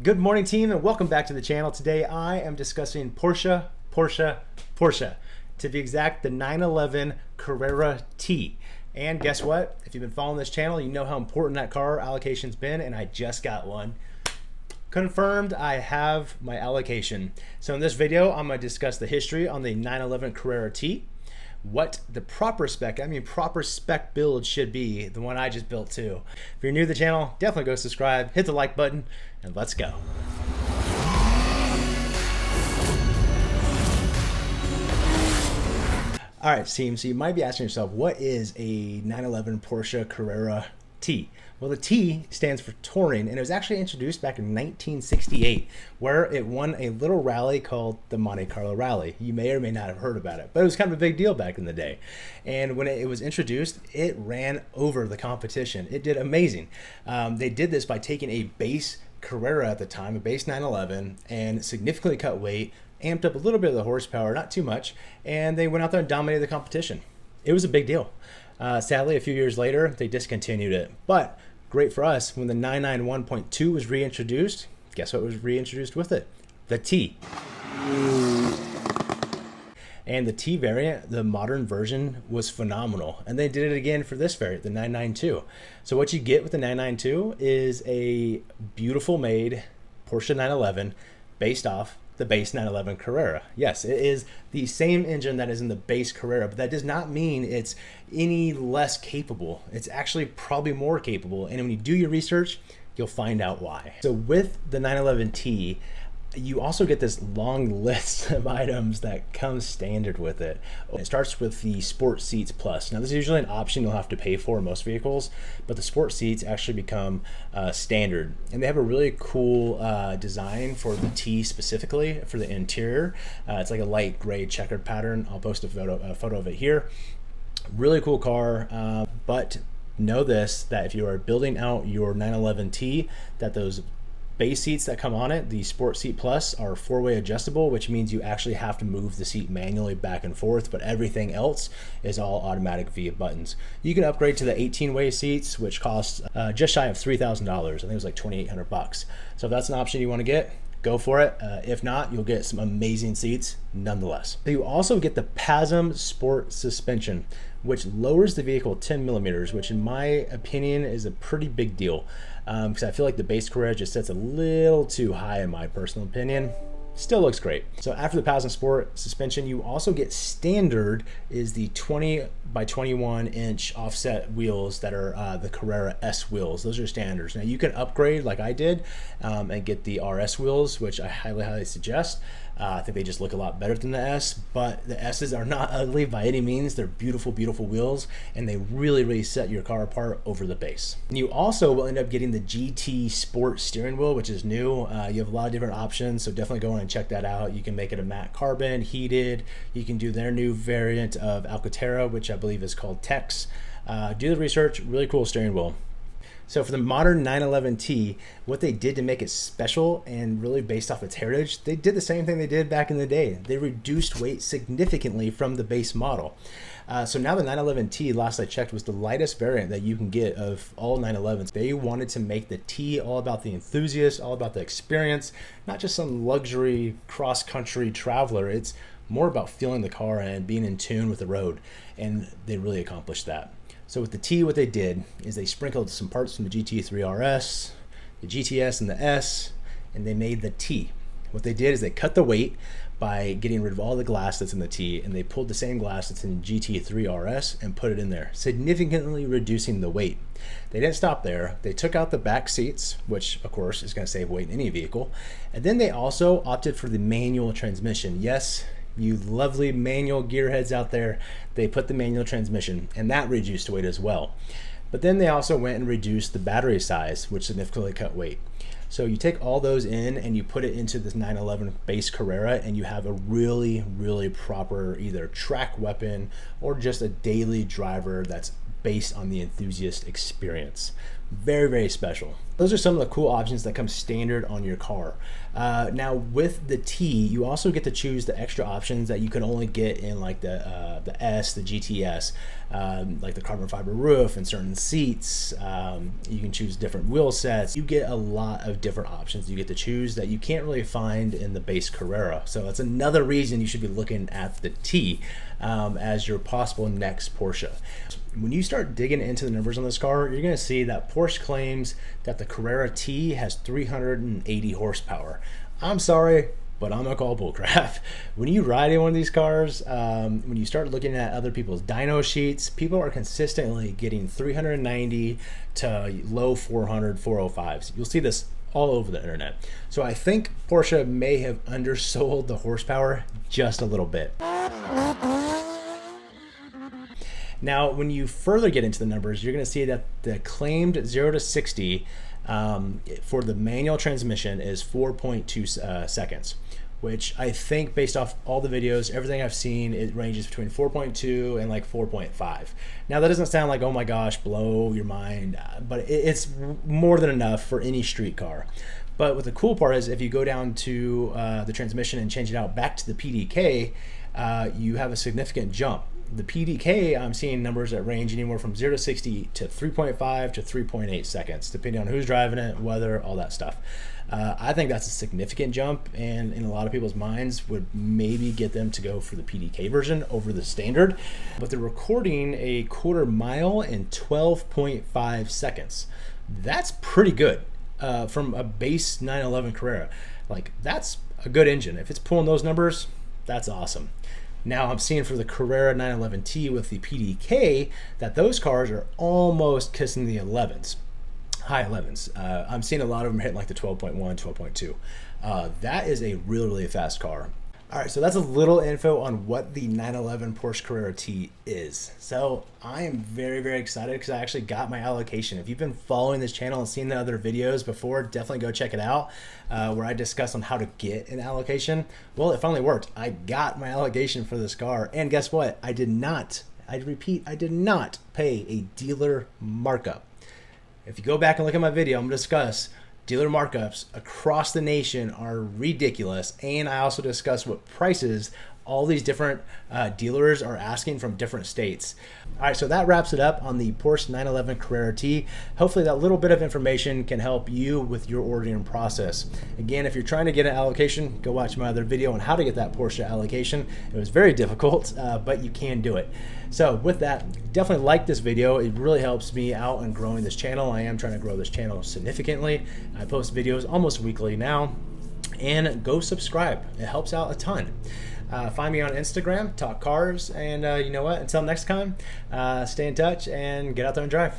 Good morning, team, and welcome back to the channel. Today I am discussing Porsche. To be exact, the 911 Carrera T. And guess what? If you've been following this channel, you know how important that car allocation's been, and I just got one. Confirmed, I have my allocation. So in this video, I'm going to discuss the history on the 911 Carrera T, what the proper spec build should be, the one I just built too. If you're new to the channel, definitely go subscribe, hit the like button, and let's go. All right, team, so you might be asking yourself, what is a 911 Porsche Carrera T? Well, the T stands for touring, and it was actually introduced back in 1968, where it won a little rally called the Monte Carlo Rally. You may or may not have heard about it, but it was kind of a big deal back in the day. And when it was introduced, it ran over the competition. It did amazing. They did this by taking a base Carrera at the time, a base 911, and significantly cut weight, amped up a little bit of the horsepower, not too much, and they went out there and dominated the competition. It was a big deal. Sadly, a few years later, they discontinued it, but great for us. When the 991.2 was reintroduced, guess what was reintroduced with it? The T. And the T variant, the modern version, was phenomenal. And they did it again for this variant, the 992. So what you get with the 992 is a beautiful made Porsche 911 based off the base 911 Carrera. Yes, it is the same engine that is in the base Carrera, but that does not mean it's any less capable. It's actually probably more capable. And when you do your research, you'll find out why. So with the 911T, you also get this long list of items that come standard with it. It starts with the Sport Seats Plus. Now, this is usually an option you'll have to pay for in most vehicles, but the Sport Seats actually become standard. And they have a really cool design for the T specifically, for the interior. It's like a light gray checkered pattern. I'll post a photo of it here. Really cool car, but know this, that if you are building out your 911T, that those base seats that come on it, the Sport Seat Plus, are four-way adjustable, which means you actually have to move the seat manually back and forth, but everything else is all automatic via buttons. You can upgrade to the 18-way seats, which cost just shy of $3,000. I think it was like $2,800. So if that's an option you want to get, go for it. If not, you'll get some amazing seats nonetheless. You also get the PASM Sport suspension, which lowers the vehicle 10 millimeters, which in my opinion is a pretty big deal, because I feel like the base Carrera just sets a little too high in my personal opinion. Still looks great. So after the PASM Sport suspension, you also get standard is the 20 by 21 inch offset wheels that are the Carrera S wheels. Those are standards. Now you can upgrade like I did and get the RS wheels, which I highly suggest. I think they just look a lot better than the S, but the S's are not ugly by any means. They're beautiful, beautiful wheels, and they really set your car apart over the base. And you also will end up getting the GT Sport steering wheel, which is new. You have a lot of different options, so definitely go in and check that out. You can make it a matte carbon, heated. You can do their new variant of Alcantara, which I believe is called Tex. Do the research, really cool steering wheel. So for the modern 911T, what they did to make it special and really based off its heritage, they did the same thing they did back in the day. They reduced weight significantly from the base model. So now the 911T, last I checked, was the lightest variant that you can get of all 911s. They wanted to make the T all about the enthusiast, all about the experience, not just some luxury cross-country traveler. It's more about feeling the car and being in tune with the road, and they really accomplished that. So with the T, what they did is they sprinkled some parts from the GT3 RS, the GTS, and the S, and they made the T. What they did is they cut the weight by getting rid of all the glass that's in the T, and they pulled the same glass that's in GT3 RS and put it in there, significantly reducing the weight. They didn't stop there. They took out the back seats, which of course is going to save weight in any vehicle, and then they also opted for the manual transmission. Yes, you lovely manual gearheads out there, they put the manual transmission, and that reduced weight as well. But then they also went and reduced the battery size, which significantly cut weight. So you take all those in and you put it into this 911 base Carrera, and you have a really proper either track weapon or just a daily driver that's based on the enthusiast experience. Very special. Those are some of the cool options that come standard on your car. Now with the T, you also get to choose the extra options that you can only get in like the S, the GTS, like the carbon fiber roof and certain seats. You can choose different wheel sets. You get a lot of different options you get to choose that you can't really find in the base Carrera. So that's another reason you should be looking at the T as your possible next Porsche. When you start digging into the numbers on this car, you're going to see that Porsche claims that the Carrera T has 380 horsepower. I'm sorry, but I'm gonna call bullcrap. When you ride in one of these cars, when you start looking at other people's dyno sheets, people are consistently getting 390 to low 400, 405s. You'll see this all over the internet. So I think Porsche may have undersold the horsepower just a little bit. Now, when you further get into the numbers, you're going to see that the claimed 0 to 60 for the manual transmission is 4.2 seconds, which I think based off all the videos, everything I've seen, it ranges between 4.2 and like 4.5. Now, that doesn't sound like, oh my gosh, blow your mind, but it's more than enough for any street car. But what the cool part is, if you go down to the transmission and change it out back to the PDK, you have a significant jump. The PDK, I'm seeing numbers that range anywhere from 0 to 60 to 3.5 to 3.8 seconds, depending on who's driving it, weather, all that stuff. I think that's a significant jump, and in a lot of people's minds would maybe get them to go for the PDK version over the standard. But they're recording a 1/4 mile in 12.5 seconds. That's pretty good from a base 911 Carrera. Like, that's a good engine. If it's pulling those numbers, that's awesome. Now I'm seeing for the Carrera 911T with the PDK that those cars are almost kissing the 11s, high 11s. I'm seeing a lot of them hitting like the 12.1, 12.2. That is a really, really fast car. All right, so that's a little info on what the 911 Porsche Carrera T is. So I am very, very excited because I actually got my allocation. If you've been following this channel and seen the other videos before, definitely go check it out where I discuss on how to get an allocation. Well, it finally worked. I got my allocation for this car, and guess what? I did not pay a dealer markup. If you go back and look at my video, I'm going to discuss dealer markups across the nation are ridiculous, and I also discuss what prices all these different dealers are asking from different states. All right, so that wraps it up on the Porsche 911 Carrera T. Hopefully that little bit of information can help you with your ordering process. Again, if you're trying to get an allocation, go watch my other video on how to get that Porsche allocation. It was very difficult, but you can do it. So with that, definitely like this video. It really helps me out in growing this channel. I am trying to grow this channel significantly. I post videos almost weekly now, and go subscribe. It helps out a ton. Find me on Instagram, Talk Cars, and you know what? Until next time, stay in touch and get out there and drive.